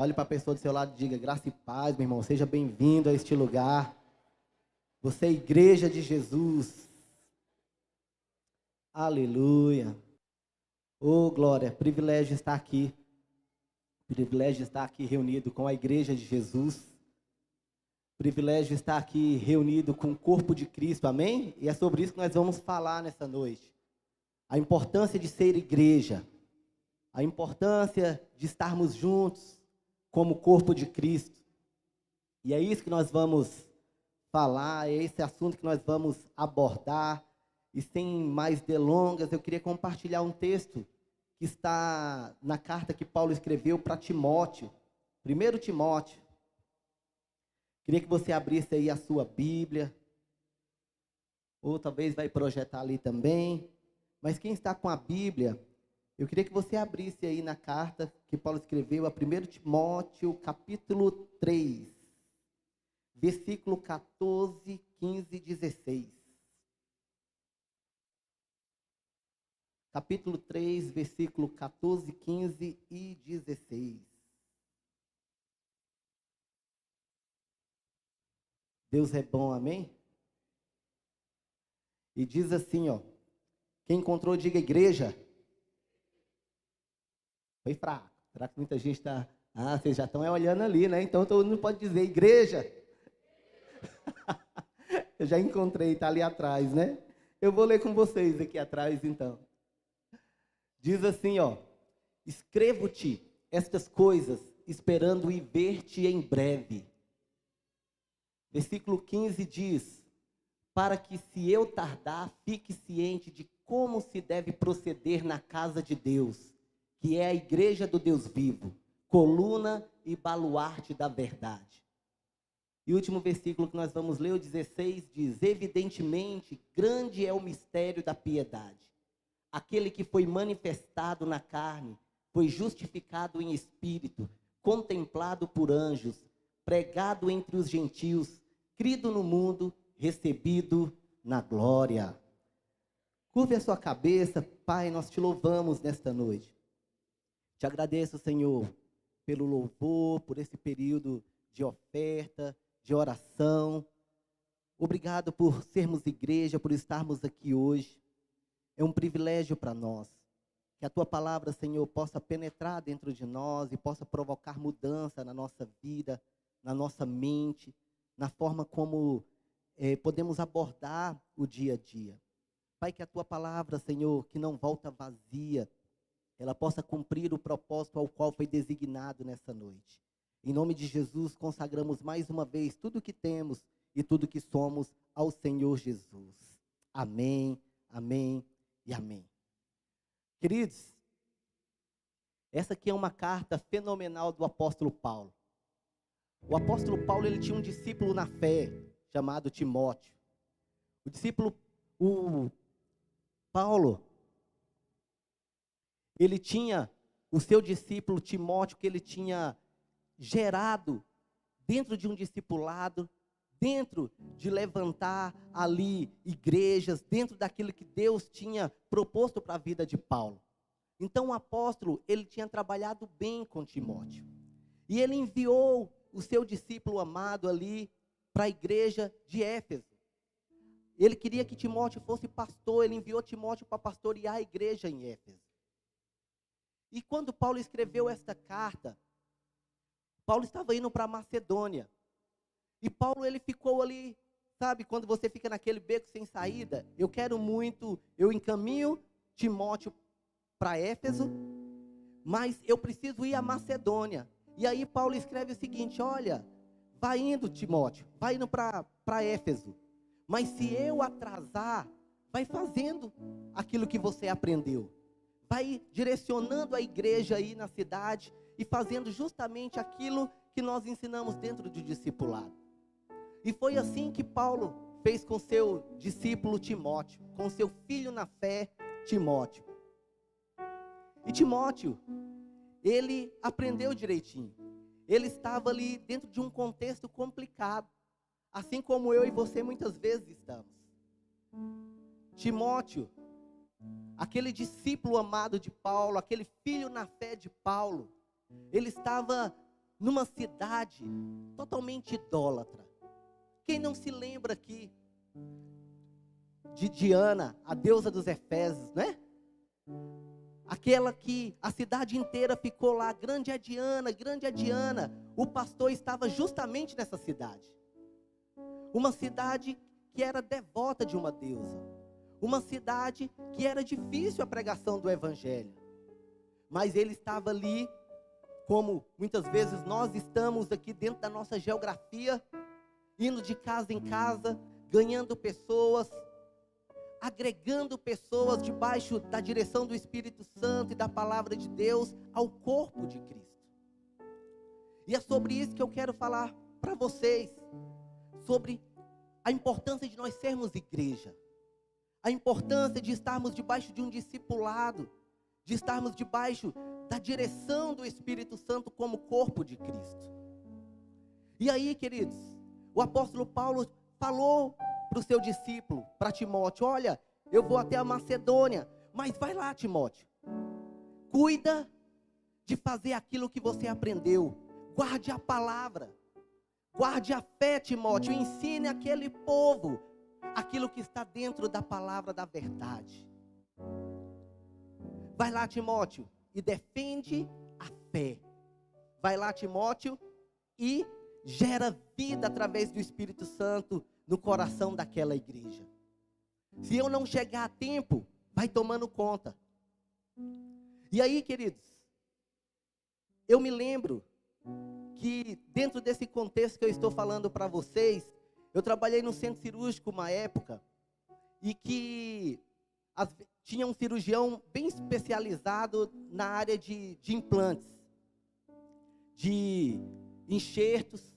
Olhe para a pessoa do seu lado e diga: graça e paz, meu irmão. Seja bem-vindo a este lugar. Você é a igreja de Jesus. Aleluia. Oh, glória. Privilégio estar aqui. Privilégio estar aqui reunido com a igreja de Jesus. Privilégio estar aqui reunido com o corpo de Cristo. Amém? E é sobre isso que nós vamos falar nessa noite. A importância de ser igreja. A importância de estarmos juntos como corpo de Cristo. E é isso que nós vamos falar, é esse assunto que nós vamos abordar. E sem mais delongas, eu queria compartilhar um texto que está na carta que Paulo escreveu para Timóteo, 1 Timóteo. Queria que você abrisse aí a sua Bíblia, ou talvez vai projetar ali também. Mas quem está com a Bíblia, eu queria que você abrisse aí na carta que Paulo escreveu, a 1 Timóteo, capítulo 3, versículo 14, 15 e 16. Capítulo 3, versículo 14, 15 e 16. Deus é bom, amém? E diz assim, ó. Quem encontrou, diga igreja. Foi fraco. Será que muita gente está... Ah, vocês já estão olhando ali, né? Então todo mundo pode dizer igreja. Eu já encontrei, está ali atrás, né? Eu vou ler com vocês aqui atrás, então. Diz assim, ó. Escrevo-te estas coisas, esperando ir ver-te em breve. Versículo 15 diz: para que, se eu tardar, fique ciente de como se deve proceder na casa de Deus, que é a igreja do Deus vivo, coluna e baluarte da verdade. E o último versículo que nós vamos ler, o 16, diz: evidentemente, grande é o mistério da piedade. Aquele que foi manifestado na carne, foi justificado em espírito, contemplado por anjos, pregado entre os gentios, crido no mundo, recebido na glória. Curve a sua cabeça, Pai, nós te louvamos nesta noite. Te agradeço, Senhor, pelo louvor, por esse período de oferta, de oração. Obrigado por sermos igreja, por estarmos aqui hoje. É um privilégio para nós. Que a Tua palavra, Senhor, possa penetrar dentro de nós e possa provocar mudança na nossa vida, na nossa mente, na forma como podemos abordar o dia a dia. Pai, que a Tua palavra, Senhor, que não volta vazia, ela possa cumprir o propósito ao qual foi designado nessa noite. Em nome de Jesus, consagramos mais uma vez tudo o que temos e tudo o que somos ao Senhor Jesus. Amém, amém e amém. Queridos, essa aqui é uma carta fenomenal do apóstolo Paulo. O apóstolo Paulo, ele tinha um discípulo na fé, chamado Timóteo. O Paulo, ele tinha o seu discípulo Timóteo, que ele tinha gerado dentro de um discipulado, dentro de levantar ali igrejas, dentro daquilo que Deus tinha proposto para a vida de Paulo. Então o apóstolo, ele tinha trabalhado bem com Timóteo. E ele enviou o seu discípulo amado ali para a igreja de Éfeso. Ele queria que Timóteo fosse pastor, ele enviou Timóteo para pastorear a igreja em Éfeso. E quando Paulo escreveu esta carta, Paulo estava indo para Macedônia. E Paulo, ele ficou ali, sabe, quando você fica naquele beco sem saída, eu encaminho Timóteo para Éfeso, mas eu preciso ir a Macedônia. E aí Paulo escreve o seguinte: olha, vai indo Timóteo, vai indo para Éfeso, mas se eu atrasar, vai fazendo aquilo que você aprendeu, vai direcionando a igreja aí na cidade e fazendo justamente aquilo que nós ensinamos dentro do discipulado. E foi assim que Paulo fez com seu discípulo Timóteo, com seu filho na fé, Timóteo. E Timóteo, ele aprendeu direitinho. Ele estava ali dentro de um contexto complicado, assim como eu e você muitas vezes estamos. Timóteo, aquele discípulo amado de Paulo, aquele filho na fé de Paulo, ele estava numa cidade totalmente idólatra. Quem não se lembra aqui de Diana, a deusa dos Efésios, né? Aquela que a cidade inteira ficou lá, grande é Diana, grande é Diana. O pastor estava justamente nessa cidade. Uma cidade que era devota de uma deusa. Uma cidade que era difícil a pregação do evangelho. Mas ele estava ali, como muitas vezes nós estamos aqui dentro da nossa geografia, indo de casa em casa, ganhando pessoas, agregando pessoas debaixo da direção do Espírito Santo e da palavra de Deus ao corpo de Cristo. E é sobre isso que eu quero falar para vocês, sobre a importância de nós sermos igreja, a importância de estarmos debaixo de um discipulado, de estarmos debaixo da direção do Espírito Santo como corpo de Cristo. E aí, queridos, o apóstolo Paulo falou para o seu discípulo, para Timóteo: olha, eu vou até a Macedônia, mas vai lá, Timóteo, cuida de fazer aquilo que você aprendeu, guarde a palavra, guarde a fé, Timóteo, ensine aquele povo aquilo que está dentro da palavra da verdade. Vai lá, Timóteo, e defende a fé. Vai lá, Timóteo, e gera vida através do Espírito Santo no coração daquela igreja. Se eu não chegar a tempo, vai tomando conta. E aí, queridos, eu me lembro que dentro desse contexto que eu estou falando para vocês, eu trabalhei no centro cirúrgico uma época, e que tinha um cirurgião bem especializado na área de implantes, de enxertos.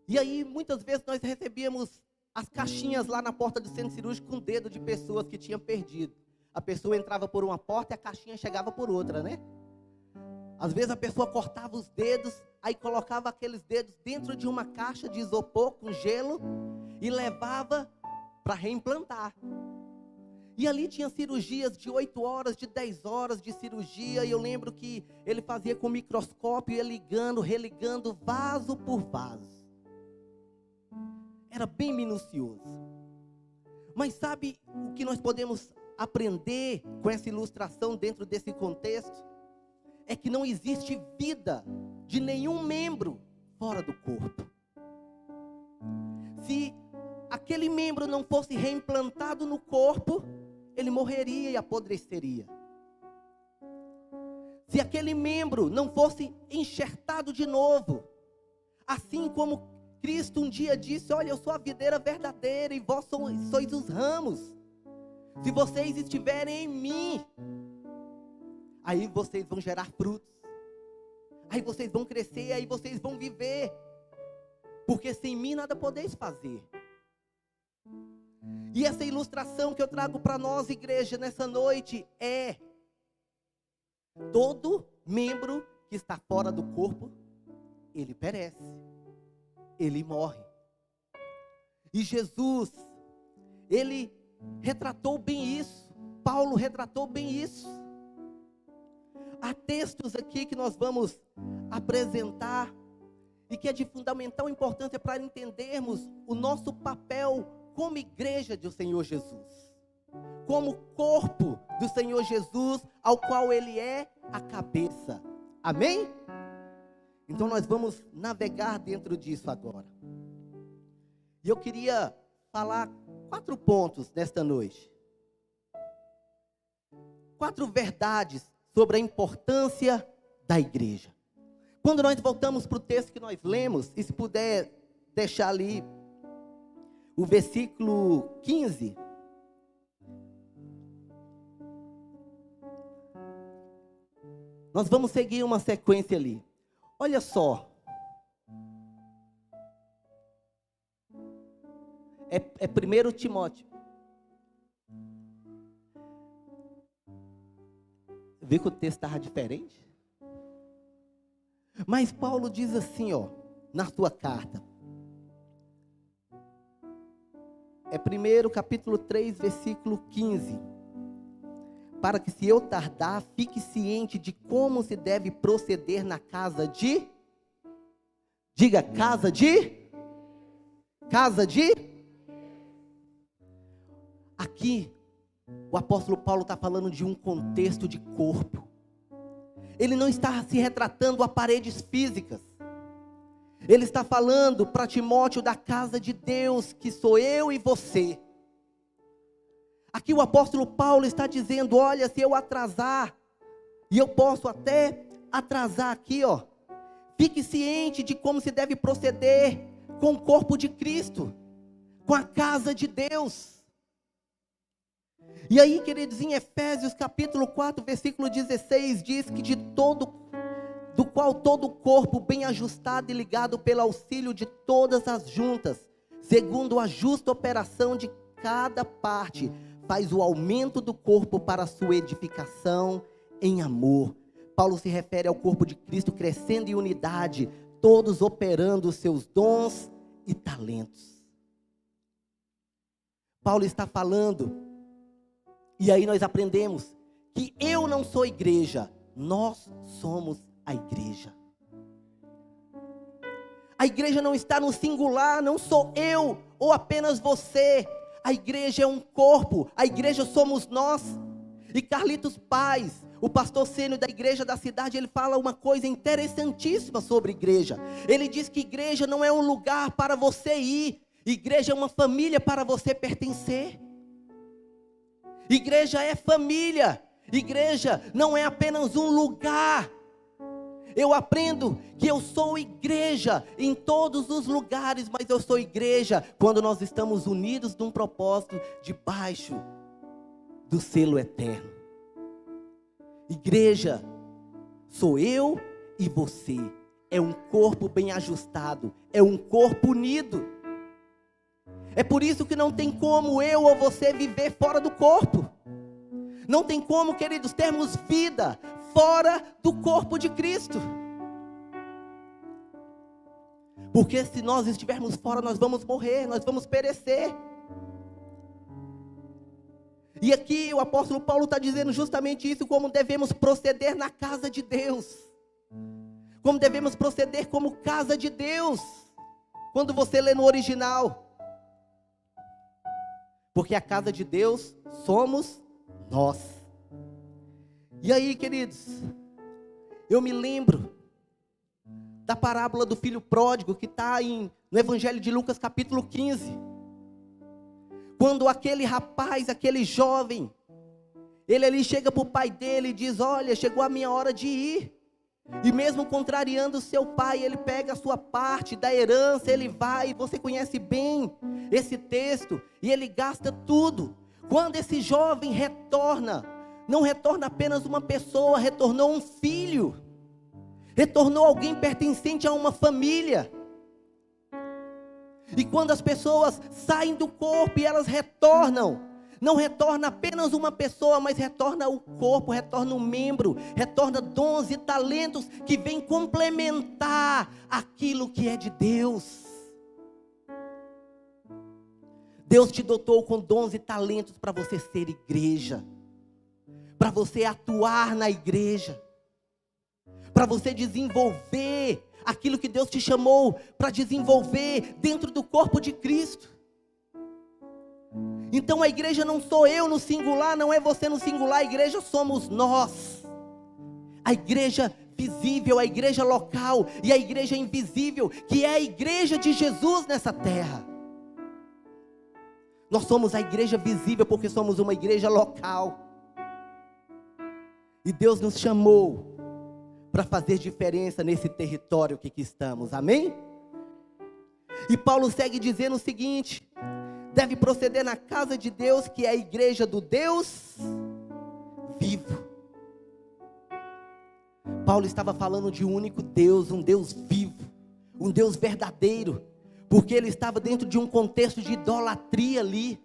E aí, muitas vezes, nós recebíamos as caixinhas lá na porta do centro cirúrgico com o dedo de pessoas que tinham perdido. A pessoa entrava por uma porta e a caixinha chegava por outra, né? Às vezes a pessoa cortava os dedos, aí colocava aqueles dedos dentro de uma caixa de isopor com gelo e levava para reimplantar. E ali tinha cirurgias de 8 horas, de 10 horas de cirurgia, e eu lembro que ele fazia com microscópio, ia ligando, religando vaso por vaso. Era bem minucioso. Mas sabe o que nós podemos aprender com essa ilustração dentro desse contexto? É que não existe vida de nenhum membro fora do corpo. Se aquele membro não fosse reimplantado no corpo, ele morreria e apodreceria. Se aquele membro não fosse enxertado de novo, assim como Cristo um dia disse: olha, eu sou a videira verdadeira e vós sois os ramos. Se vocês estiverem em mim, aí vocês vão gerar frutos, aí vocês vão crescer, aí vocês vão viver, porque sem mim nada podeis fazer. E essa ilustração que eu trago para nós, igreja, nessa noite é: todo membro que está fora do corpo, ele perece, ele morre. E Jesus, ele retratou bem isso, Paulo retratou bem isso. Há textos aqui que nós vamos apresentar e que é de fundamental importância para entendermos o nosso papel como igreja do Senhor Jesus, como corpo do Senhor Jesus, ao qual Ele é a cabeça. Amém? Então nós vamos navegar dentro disso agora. E eu queria falar 4 pontos nesta noite. 4 verdades sobre a importância da igreja. Quando nós voltamos para o texto que nós lemos, e se puder deixar ali o versículo 15. Nós vamos seguir uma sequência ali. Olha só. É 1 Timóteo. Viu que o texto estava diferente? Mas Paulo diz assim, ó, na sua carta. É 1 capítulo 3, versículo 15. para que se eu tardar, fique ciente de como se deve proceder na casa de... Diga, casa de... Aqui, o apóstolo Paulo está falando de um contexto de corpo. Ele não está se retratando a paredes físicas. Ele está falando para Timóteo da casa de Deus, que sou eu e você. Aqui o apóstolo Paulo está dizendo, olha, se eu atrasar, e eu posso até atrasar aqui, ó, fique ciente de como se deve proceder com o corpo de Cristo, com a casa de Deus. E aí, queridos, em Efésios capítulo 4, versículo 16, diz que do qual todo o corpo bem ajustado e ligado pelo auxílio de todas as juntas, segundo a justa operação de cada parte, faz o aumento do corpo para a sua edificação em amor. Paulo se refere ao corpo de Cristo crescendo em unidade, todos operando os seus dons e talentos. Paulo está falando, e aí nós aprendemos, que eu não sou igreja, nós somos a igreja. A igreja não está no singular, não sou eu ou apenas você. A igreja é um corpo, a igreja somos nós. E Carlitos Paz, o pastor sênior da igreja da cidade, ele fala uma coisa interessantíssima sobre igreja. Ele diz que igreja não é um lugar para você ir, igreja é uma família para você pertencer. Igreja é família, igreja não é apenas um lugar. Eu aprendo que eu sou igreja em todos os lugares, mas eu sou igreja quando nós estamos unidos num propósito debaixo do selo eterno. Igreja sou eu e você. É um corpo bem ajustado, é um corpo unido. É por isso que não tem como eu ou você viver fora do corpo. Não tem como, queridos, termos vida fora do corpo de Cristo. Porque se nós estivermos fora, nós vamos morrer, nós vamos perecer. E aqui o apóstolo Paulo está dizendo justamente isso, como devemos proceder na casa de Deus. Como devemos proceder como casa de Deus. Quando você lê no original. Porque a casa de Deus somos nós. E aí, queridos, eu me lembro da parábola do filho pródigo que está no Evangelho de Lucas capítulo 15. Quando aquele rapaz, aquele jovem, ele ali chega para o pai dele e diz, olha, chegou a minha hora de ir. E mesmo contrariando o seu pai, ele pega a sua parte da herança, ele vai, você conhece bem esse texto, e ele gasta tudo. Quando esse jovem retorna, não retorna apenas uma pessoa, retornou um filho, retornou alguém pertencente a uma família. E quando as pessoas saem do corpo e elas retornam, não retorna apenas uma pessoa, mas retorna o corpo, retorna um membro, retorna dons e talentos que vêm complementar aquilo que é de Deus. Deus te dotou com dons e talentos para você ser igreja, para você atuar na igreja, para você desenvolver aquilo que Deus te chamou para desenvolver dentro do corpo de Cristo. Então a igreja não sou eu no singular, não é você no singular, a igreja somos nós. A igreja visível, a igreja local e a igreja invisível, que é a igreja de Jesus nessa terra. Nós somos a igreja visível porque somos uma igreja local. E Deus nos chamou para fazer diferença nesse território que estamos, amém? E Paulo segue dizendo o seguinte: deve proceder na casa de Deus, que é a igreja do Deus vivo. Paulo estava falando de um único Deus, um Deus vivo, um Deus verdadeiro, porque ele estava dentro de um contexto de idolatria ali.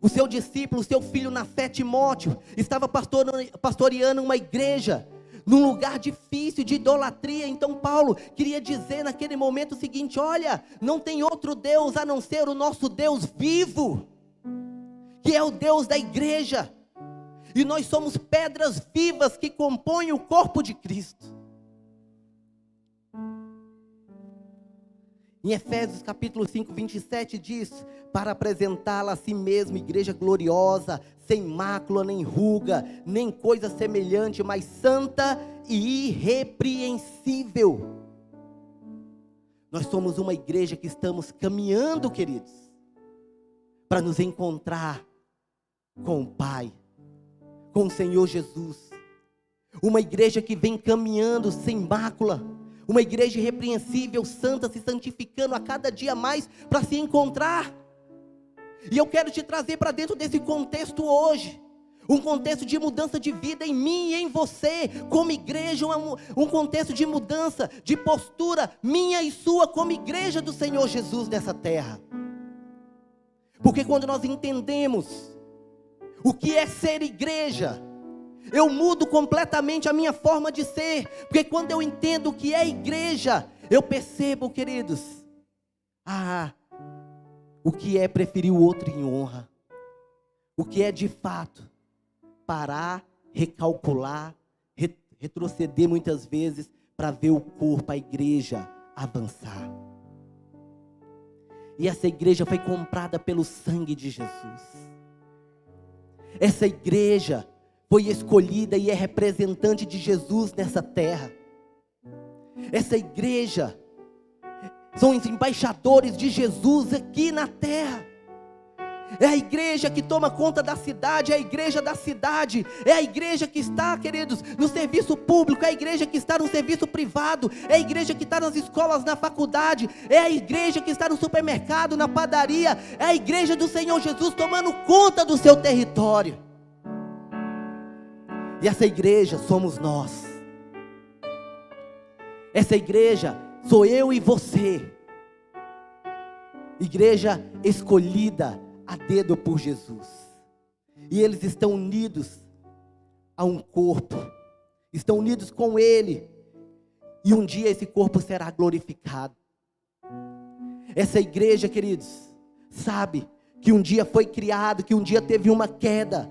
O seu discípulo, o seu filho na fé, Timóteo, estava pastoreando uma igreja num lugar difícil de idolatria. Então Paulo queria dizer naquele momento o seguinte: olha, não tem outro Deus a não ser o nosso Deus vivo, que é o Deus da igreja. E nós somos pedras vivas que compõem o corpo de Cristo. Em Efésios capítulo 5, 27 diz: para apresentá-la a si mesmo, igreja gloriosa, sem mácula, nem ruga, nem coisa semelhante, mas santa e irrepreensível. Nós somos uma igreja que estamos caminhando, queridos, para nos encontrar com o Pai, com o Senhor Jesus. Uma igreja que vem caminhando sem mácula, uma igreja irrepreensível, santa, se santificando a cada dia mais para se encontrar. E eu quero te trazer para dentro desse contexto hoje, um contexto de mudança de vida em mim e em você, como igreja, um contexto de mudança, de postura minha e sua, como igreja do Senhor Jesus nessa terra. Porque quando nós entendemos o que é ser igreja, eu mudo completamente a minha forma de ser. Porque quando eu entendo o que é igreja, eu percebo, queridos, o que é preferir o outro em honra. O que é de fato parar, recalcular, retroceder muitas vezes para ver o corpo, a igreja avançar. E essa igreja foi comprada pelo sangue de Jesus. Essa igreja foi escolhida e é representante de Jesus nessa terra. Essa igreja são os embaixadores de Jesus aqui na terra. É a igreja que toma conta da cidade, é a igreja da cidade, é a igreja que está, queridos, no serviço público, é a igreja que está no serviço privado, é a igreja que está nas escolas, na faculdade, é a igreja que está no supermercado, na padaria, é a igreja do Senhor Jesus tomando conta do seu território. E essa igreja somos nós. Essa igreja sou eu e você. Igreja escolhida a dedo por Jesus. E eles estão unidos a um corpo. Estão unidos com Ele. E um dia esse corpo será glorificado. Essa igreja, queridos, sabe que um dia foi criado, que um dia teve uma queda,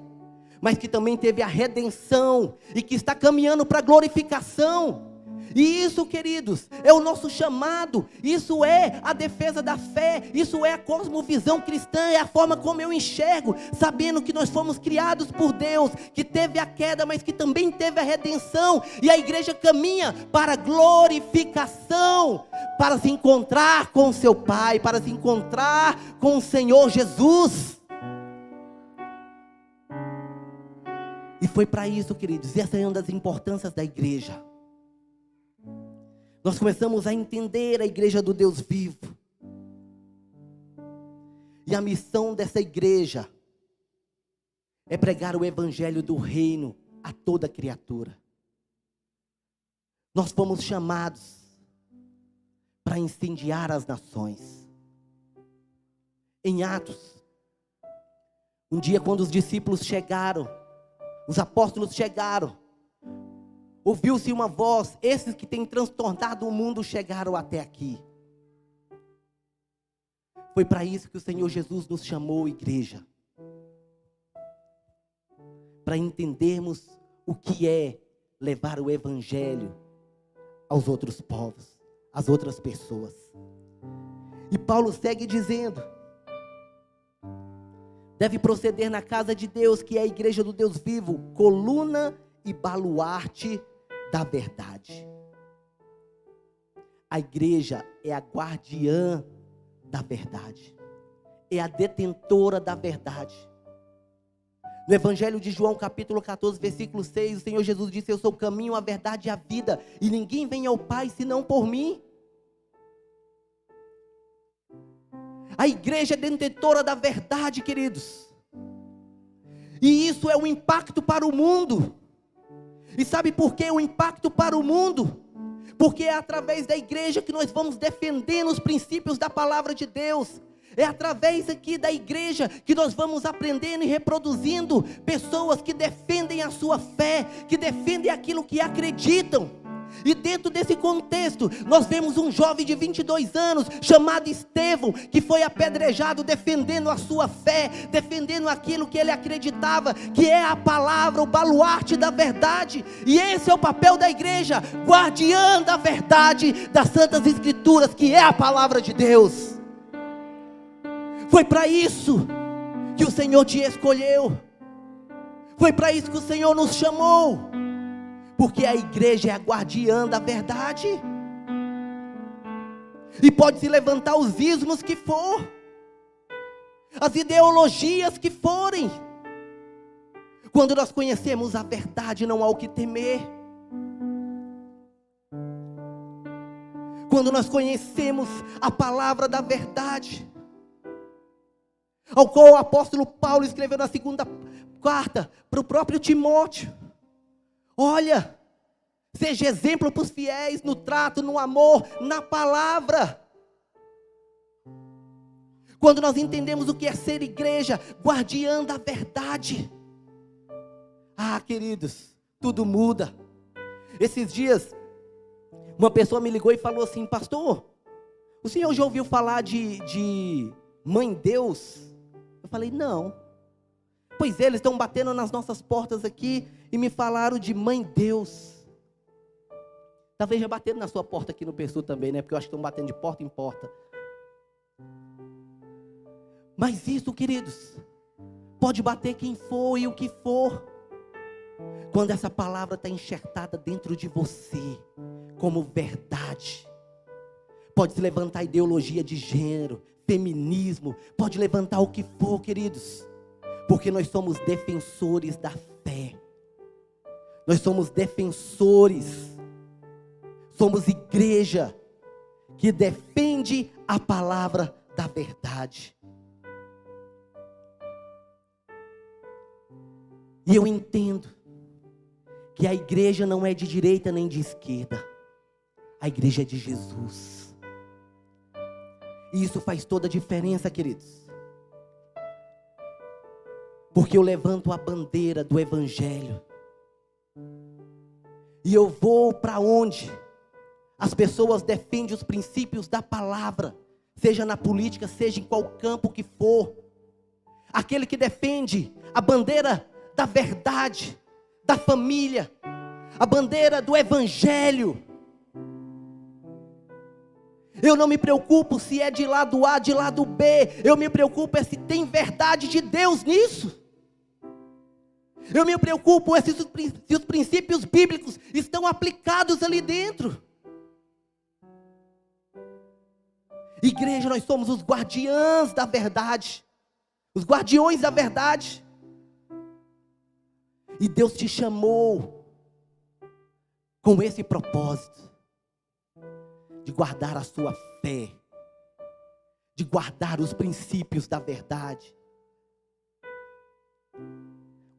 mas que também teve a redenção e que está caminhando para a glorificação. E isso, queridos, é o nosso chamado, isso é a defesa da fé, isso é a cosmovisão cristã, é a forma como eu enxergo, sabendo que nós fomos criados por Deus, que teve a queda, mas que também teve a redenção, e a igreja caminha para a glorificação, para se encontrar com o seu Pai, para se encontrar com o Senhor Jesus. E foi para isso, queridos, essa é uma das importâncias da igreja. Nós começamos a entender a igreja do Deus vivo. E a missão dessa igreja é pregar o evangelho do reino a toda criatura. Nós fomos chamados para incendiar as nações. Em Atos, um dia quando os discípulos chegaram, os apóstolos chegaram, ouviu-se uma voz: esses que têm transtornado o mundo chegaram até aqui. Foi para isso que o Senhor Jesus nos chamou, igreja. Para entendermos o que é levar o evangelho aos outros povos, às outras pessoas. E Paulo segue dizendo: deve proceder na casa de Deus, que é a igreja do Deus vivo, coluna e baluarte da verdade. A igreja é a guardiã da verdade, é a detentora da verdade. No Evangelho de João, capítulo 14, versículo 6, o Senhor Jesus disse: eu sou o caminho, a verdade e a vida, e ninguém vem ao Pai senão por mim. A igreja é detentora da verdade, queridos, e isso é um impacto para o mundo. E sabe por que o impacto para o mundo? Porque é através da igreja que nós vamos defendendo os princípios da palavra de Deus. É através aqui da igreja que nós vamos aprendendo e reproduzindo pessoas que defendem a sua fé, que defendem aquilo que acreditam. E dentro desse contexto, nós vemos um jovem de 22 anos, chamado Estevão, que foi apedrejado defendendo a sua fé, defendendo aquilo que ele acreditava, que é a palavra, o baluarte da verdade. E esse é o papel da igreja, guardiã da verdade, das santas escrituras, que é a palavra de Deus. Foi para isso que o Senhor te escolheu, foi para isso que o Senhor nos chamou, porque a igreja é a guardiã da verdade. E pode se levantar os ismos que for, as ideologias que forem, quando nós conhecemos a verdade, não há o que temer. Quando nós conhecemos a palavra da verdade, ao qual o apóstolo Paulo escreveu na segunda carta para o próprio Timóteo: olha, seja exemplo para os fiéis no trato, no amor, na palavra. Quando nós entendemos o que é ser igreja, guardiã da verdade, queridos, tudo muda. Esses dias, uma pessoa me ligou e falou assim: pastor, o senhor já ouviu falar de Mãe Deus? Eu falei: não. Pois é, eles estão batendo nas nossas portas aqui e me falaram de Mãe Deus. Talvez já bateram na sua porta aqui no PSU também, né? Porque eu acho que estão batendo de porta em porta. Mas isso, queridos, pode bater quem for e o que for, quando essa palavra está enxertada dentro de você, como verdade. Pode se levantar ideologia de gênero, feminismo, pode levantar o que for, queridos, porque nós somos defensores da fé, nós somos defensores, somos igreja que defende a palavra da verdade. E eu entendo que a igreja não é de direita nem de esquerda, a igreja é de Jesus. E isso faz toda a diferença, queridos, porque eu levanto a bandeira do evangelho, e eu vou para onde as pessoas defendem os princípios da palavra, seja na política, seja em qual campo que for. Aquele que defende a bandeira da verdade, da família, a bandeira do evangelho. Eu não me preocupo se é de lado A, de lado B, eu me preocupo se tem verdade de Deus nisso. Eu me preocupo se os princípios bíblicos estão aplicados ali dentro. Igreja, nós somos os guardiãs da verdade, os guardiões da verdade. E Deus te chamou com esse propósito, de guardar a sua fé, de guardar os princípios da verdade.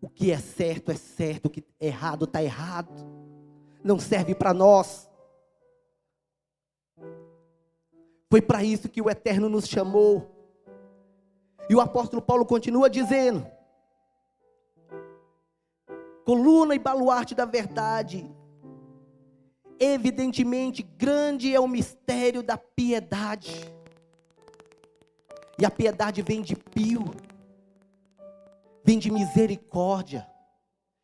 O que é certo, o que é errado, está errado. Não serve para nós. Foi para isso que o Eterno nos chamou. E o apóstolo Paulo continua dizendo: coluna e baluarte da verdade. Evidentemente, grande é o mistério da piedade. E a piedade vem de pio, vem de misericórdia,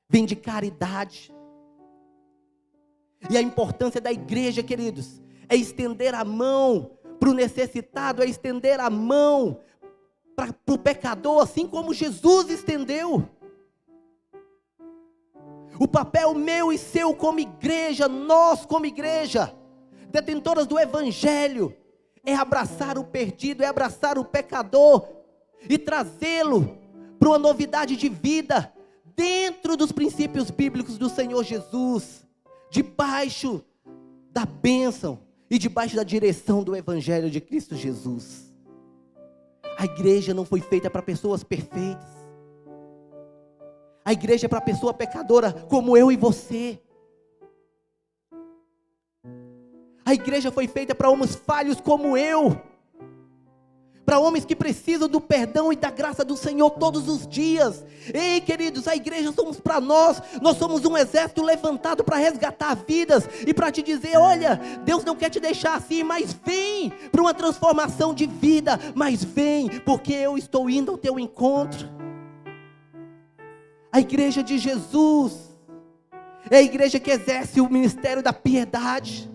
vem de caridade. E a importância da igreja, queridos, é estender a mão para o necessitado, é estender a mão para o pecador, assim como Jesus estendeu. O papel meu e seu como igreja, nós como igreja, detentoras do evangelho, é abraçar o perdido, é abraçar o pecador e trazê-lo para uma novidade de vida, dentro dos princípios bíblicos do Senhor Jesus, debaixo da bênção e debaixo da direção do evangelho de Cristo Jesus. A igreja não foi feita para pessoas perfeitas. A igreja é para pessoa pecadora como eu e você. A igreja foi feita para homens falhos como eu, para homens que precisam do perdão e da graça do Senhor todos os dias. Ei, queridos, a igreja somos para nós somos um exército levantado para resgatar vidas e para te dizer: olha, Deus não quer te deixar assim, mas vem para uma transformação de vida, mas vem, porque eu estou indo ao teu encontro. A igreja de Jesus é a igreja que exerce o ministério da piedade.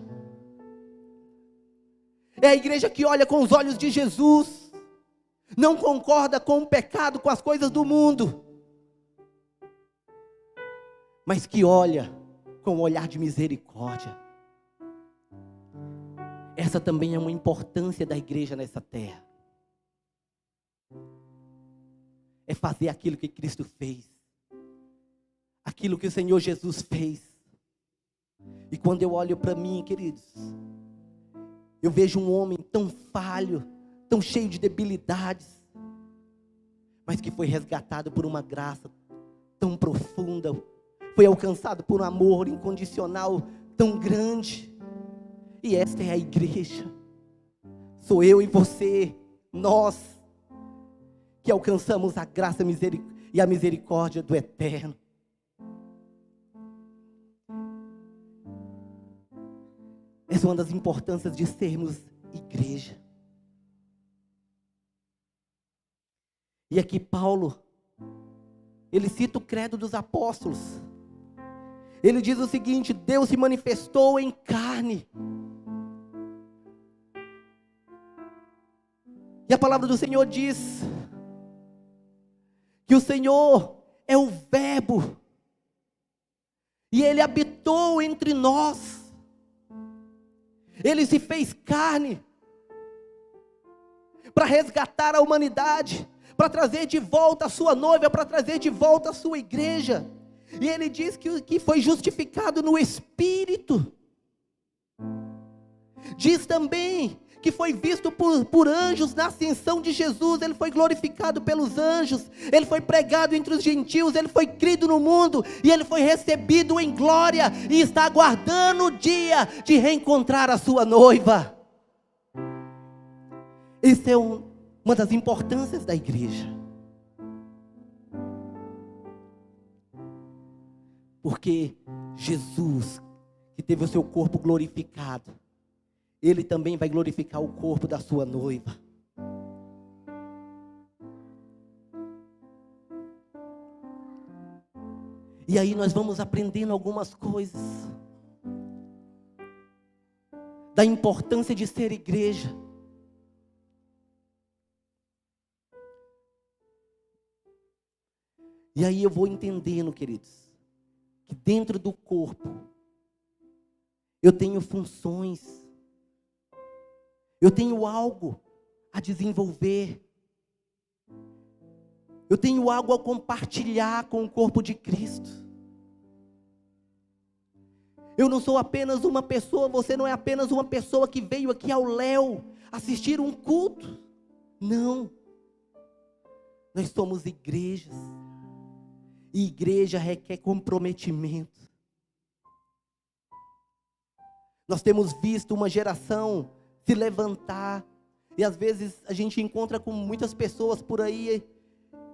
É a igreja que olha com os olhos de Jesus, não concorda com o pecado, com as coisas do mundo, mas que olha com um olhar de misericórdia. Essa também é uma importância da igreja nessa terra. É fazer aquilo que Cristo fez, aquilo que o Senhor Jesus fez. E quando eu olho para mim, queridos, eu vejo um homem tão falho, tão cheio de debilidades, mas que foi resgatado por uma graça tão profunda, foi alcançado por um amor incondicional tão grande. E esta é a igreja. Sou eu e você, nós, que alcançamos a graça e a misericórdia do Eterno. Essa é uma das importâncias de sermos igreja. E aqui Paulo, ele cita o credo dos apóstolos. Ele diz o seguinte: Deus se manifestou em carne. E a palavra do Senhor diz que o Senhor é o Verbo, e Ele habitou entre nós. Ele se fez carne para resgatar a humanidade, para trazer de volta a sua noiva, para trazer de volta a sua igreja. E ele diz que foi justificado no Espírito. Diz também que foi visto por anjos na ascensão de Jesus. Ele foi glorificado pelos anjos, ele foi pregado entre os gentios, ele foi crido no mundo, e ele foi recebido em glória, e está aguardando o dia de reencontrar a sua noiva. Isso é uma das importâncias da igreja. Porque Jesus, que teve o seu corpo glorificado, Ele também vai glorificar o corpo da sua noiva. E aí nós vamos aprendendo algumas coisas da importância de ser igreja. E aí eu vou entendendo, queridos, que dentro do corpo eu tenho funções, eu tenho algo a desenvolver, eu tenho algo a compartilhar com o corpo de Cristo. Eu não sou apenas uma pessoa, você não é apenas uma pessoa que veio aqui ao Léo assistir um culto. Não, nós somos igrejas. E igreja requer comprometimento. Nós temos visto uma geração se levantar, e às vezes a gente encontra com muitas pessoas por aí,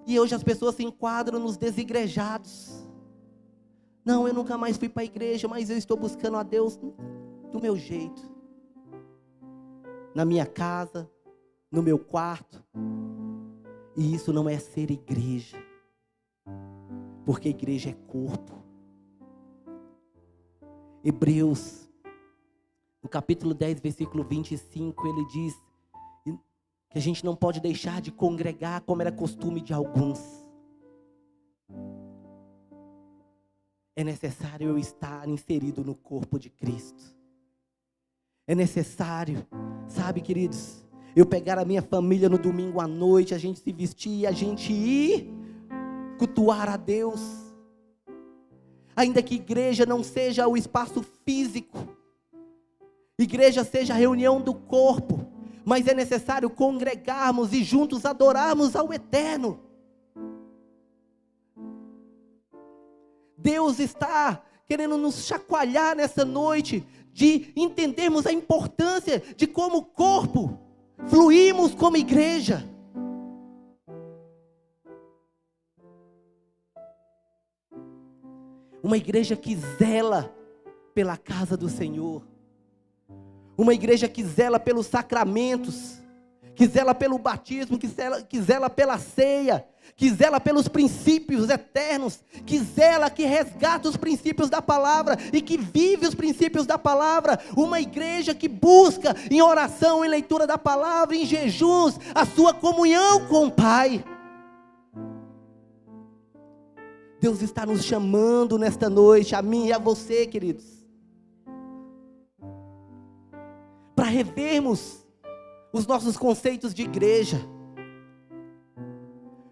e hoje as pessoas se enquadram nos desigrejados. Não, eu nunca mais fui para a igreja, mas eu estou buscando a Deus do meu jeito, na minha casa, no meu quarto. E isso não é ser igreja. Porque a igreja é corpo. Hebreus, no capítulo 10, versículo 25, ele diz que a gente não pode deixar de congregar como era costume de alguns. É necessário eu estar inserido no corpo de Cristo. É necessário, sabe, queridos, eu pegar a minha família no domingo à noite, a gente se vestir e a gente ir cultuar a Deus. Ainda que igreja não seja o espaço físico, igreja seja a reunião do corpo, mas é necessário congregarmos e juntos adorarmos ao Eterno. Deus está querendo nos chacoalhar nessa noite, de entendermos a importância de como corpo fluímos como igreja. Uma igreja que zela pela casa do Senhor. Uma igreja que zela pelos sacramentos, que zela pelo batismo, que zela pela ceia, que zela pelos princípios eternos, que zela, que resgata os princípios da palavra e que vive os princípios da palavra. Uma igreja que busca em oração, em leitura da palavra, em jejuns, a sua comunhão com o Pai. Deus está nos chamando nesta noite, a mim e a você, queridos, para revermos os nossos conceitos de igreja.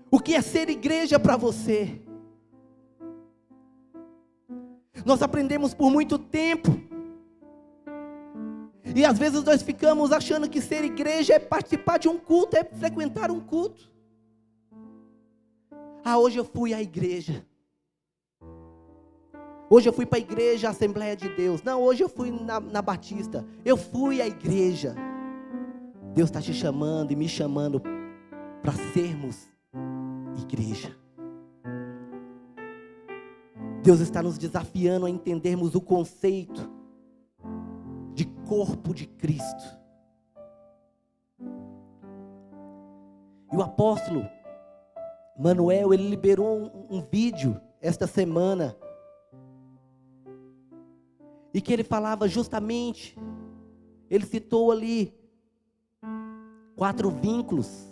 O que é ser igreja para você? Nós aprendemos por muito tempo, e às vezes nós ficamos achando que ser igreja é participar de um culto, é frequentar um culto. Hoje eu fui à igreja. Hoje eu fui para a igreja, a Assembleia de Deus. Não, hoje eu fui na Batista. Eu fui à igreja. Deus está te chamando e me chamando para sermos igreja. Deus está nos desafiando a entendermos o conceito de corpo de Cristo. E o apóstolo Manuel, ele liberou um vídeo esta semana, e que ele falava justamente, ele citou ali 4 vínculos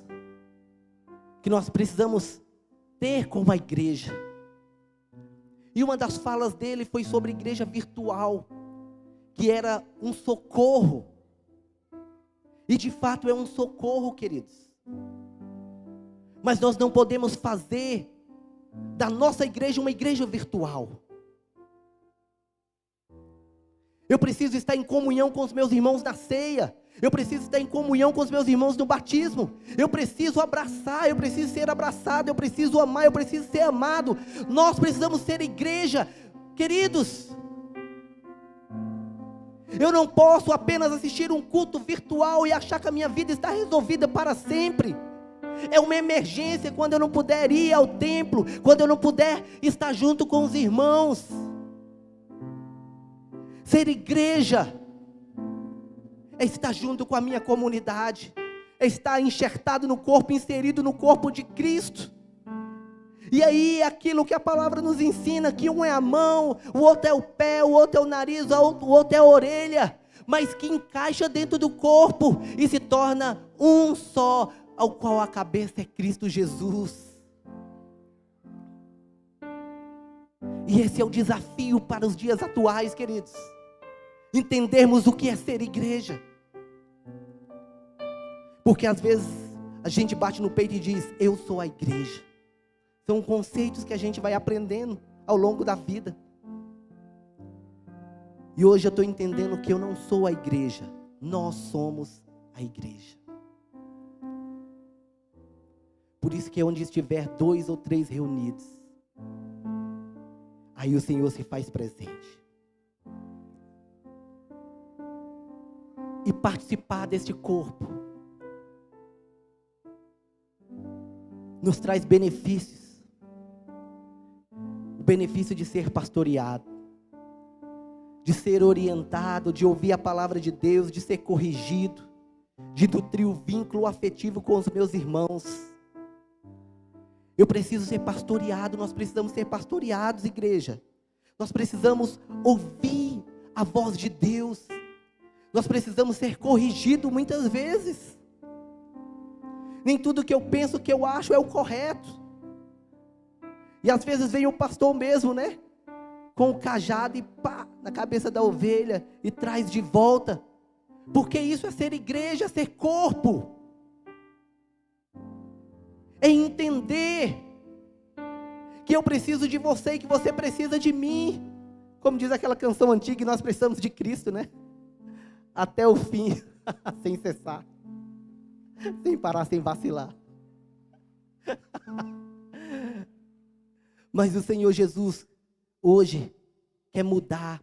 que nós precisamos ter com a igreja. E uma das falas dele foi sobre igreja virtual, que era um socorro. E de fato é um socorro, queridos. Mas nós não podemos fazer da nossa igreja uma igreja virtual. Eu preciso estar em comunhão com os meus irmãos na ceia. Eu preciso estar em comunhão com os meus irmãos no batismo. Eu preciso abraçar, eu preciso ser abraçado, eu preciso amar, eu preciso ser amado. Nós precisamos ser igreja, queridos. Eu não posso apenas assistir um culto virtual e achar que a minha vida está resolvida para sempre. É uma emergência quando eu não puder ir ao templo, quando eu não puder estar junto com os irmãos. Ser igreja é estar junto com a minha comunidade, é estar enxertado no corpo, inserido no corpo de Cristo. E aí aquilo que a palavra nos ensina, que um é a mão, o outro é o pé, o outro é o nariz, o outro é a orelha, mas que encaixa dentro do corpo e se torna um só, ao qual a cabeça é Cristo Jesus. E esse é o desafio para os dias atuais, queridos. Entendermos o que é ser igreja. Porque às vezes a gente bate no peito e diz: eu sou a igreja. São conceitos que a gente vai aprendendo ao longo da vida. E hoje eu estou entendendo que eu não sou a igreja. Nós somos a igreja. Por isso que onde estiver 2 ou 3 reunidos, aí o Senhor se faz presente. E participar deste corpo nos traz benefícios. O benefício de ser pastoreado, de ser orientado, de ouvir a palavra de Deus, de ser corrigido, de nutrir o vínculo afetivo com os meus irmãos. Eu preciso ser pastoreado, nós precisamos ser pastoreados, igreja. Nós precisamos ouvir a voz de Deus. Nós precisamos ser corrigidos muitas vezes. Nem tudo que eu penso, que eu acho é o correto. E às vezes vem o pastor mesmo, né? Com o cajado e pá, na cabeça da ovelha e traz de volta. Porque isso é ser igreja, ser corpo. É entender que eu preciso de você e que você precisa de mim. Como diz aquela canção antiga, nós precisamos de Cristo, né? Até o fim, sem cessar, sem parar, sem vacilar. Mas o Senhor Jesus, hoje, quer mudar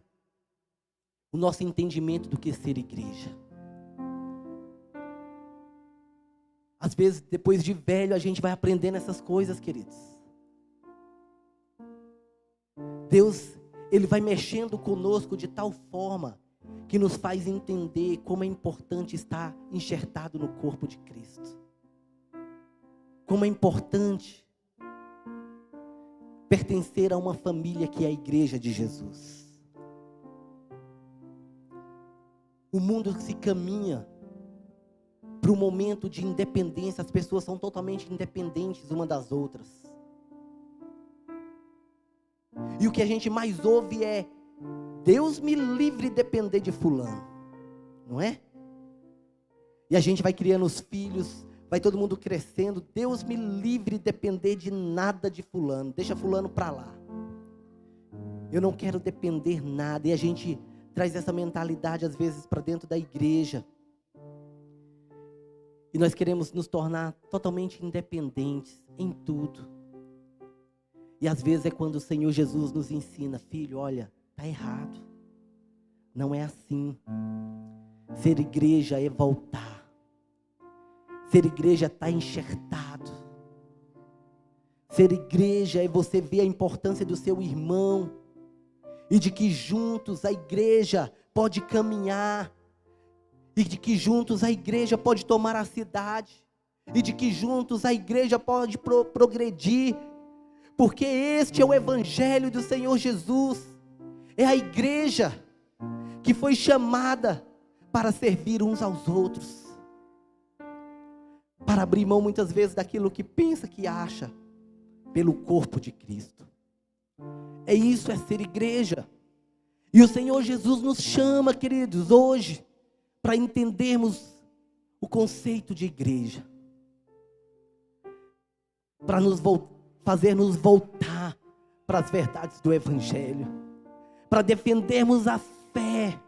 o nosso entendimento do que é ser igreja. Às vezes, depois de velho, a gente vai aprendendo essas coisas, queridos. Deus, Ele vai mexendo conosco de tal forma que nos faz entender como é importante estar enxertado no corpo de Cristo. Como é importante pertencer a uma família que é a igreja de Jesus. O mundo se caminha para um momento de independência. As pessoas são totalmente independentes uma das outras. E o que a gente mais ouve é: Deus me livre de depender de fulano. Não é? E a gente vai criando os filhos, vai todo mundo crescendo. Deus me livre de depender de nada de fulano. Deixa fulano para lá. Eu não quero depender nada. E a gente traz essa mentalidade às vezes para dentro da igreja. E nós queremos nos tornar totalmente independentes em tudo. E às vezes é quando o Senhor Jesus nos ensina: filho, olha, está errado. Não é assim. Ser igreja é voltar. Ser igreja é estar enxertado. Ser igreja é você ver a importância do seu irmão. E de que juntos a igreja pode caminhar. E de que juntos a igreja pode tomar a cidade. E de que juntos a igreja pode progredir. Porque este é o evangelho do Senhor Jesus. É a igreja que foi chamada para servir uns aos outros. Para abrir mão muitas vezes daquilo que pensa, que acha, pelo corpo de Cristo. É isso, é ser igreja. E o Senhor Jesus nos chama, queridos, hoje, para entendermos o conceito de igreja. Para fazer-nos voltar para as verdades do evangelho. Para defendermos a fé.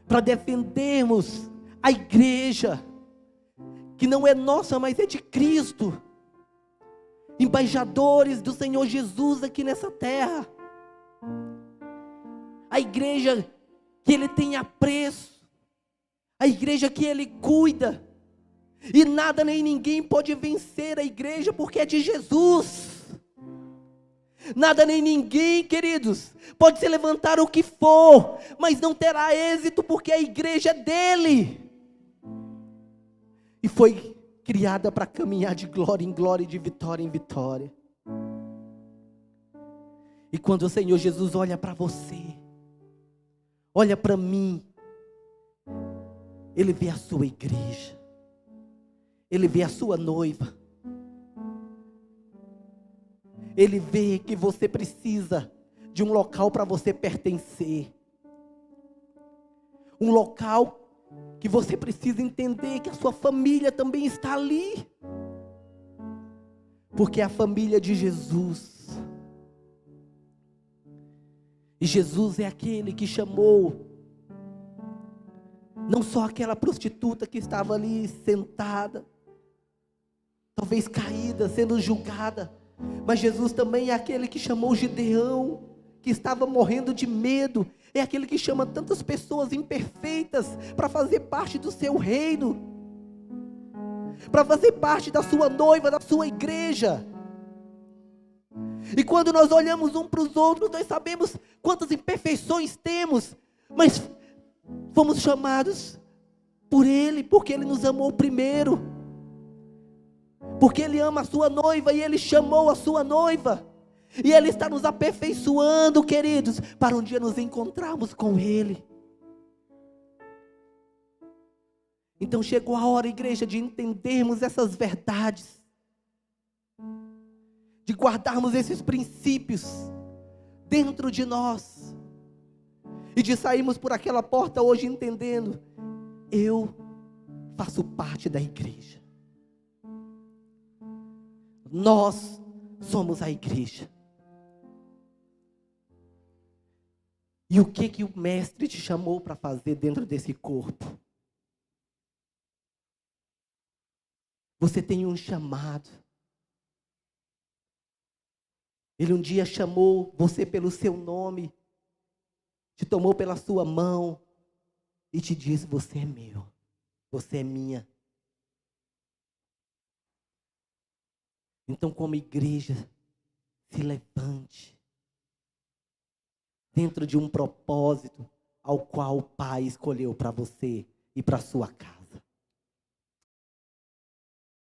Para defendermos a igreja, que não é nossa, mas é de Cristo. Embaixadores do Senhor Jesus aqui nessa terra. A igreja que Ele tem apreço. A igreja que Ele cuida. E nada nem ninguém pode vencer a igreja, porque é de Jesus. Nada nem ninguém, queridos, pode se levantar o que for, mas não terá êxito, porque a igreja é dele. E foi criada para caminhar de glória em glória e de vitória em vitória. E quando o Senhor Jesus olha para você, olha para mim, Ele vê a sua igreja. Ele vê a sua noiva. Ele vê que você precisa de um local para você pertencer. Um local que você precisa entender que a sua família também está ali. Porque é a família de Jesus. E Jesus é aquele que chamou não só aquela prostituta que estava ali sentada, talvez caída, sendo julgada, mas Jesus também é aquele que chamou o Gideão, que estava morrendo de medo. É aquele que chama tantas pessoas imperfeitas para fazer parte do seu reino, para fazer parte da sua noiva, da sua igreja. E quando nós olhamos um para os outros, nós sabemos quantas imperfeições temos, mas fomos chamados por Ele, porque Ele nos amou primeiro. Porque Ele ama a sua noiva e Ele chamou a sua noiva. E Ele está nos aperfeiçoando, queridos, para um dia nos encontrarmos com Ele. Então chegou a hora, igreja, de entendermos essas verdades. De guardarmos esses princípios dentro de nós. E de sairmos por aquela porta hoje entendendo: eu faço parte da igreja. Nós somos a igreja. E o que o mestre te chamou para fazer dentro desse corpo? Você tem um chamado. Ele um dia chamou você pelo seu nome, te tomou pela sua mão e te disse: você é meu, você é minha. Então, como igreja, se levante dentro de um propósito ao qual o Pai escolheu para você e para sua casa.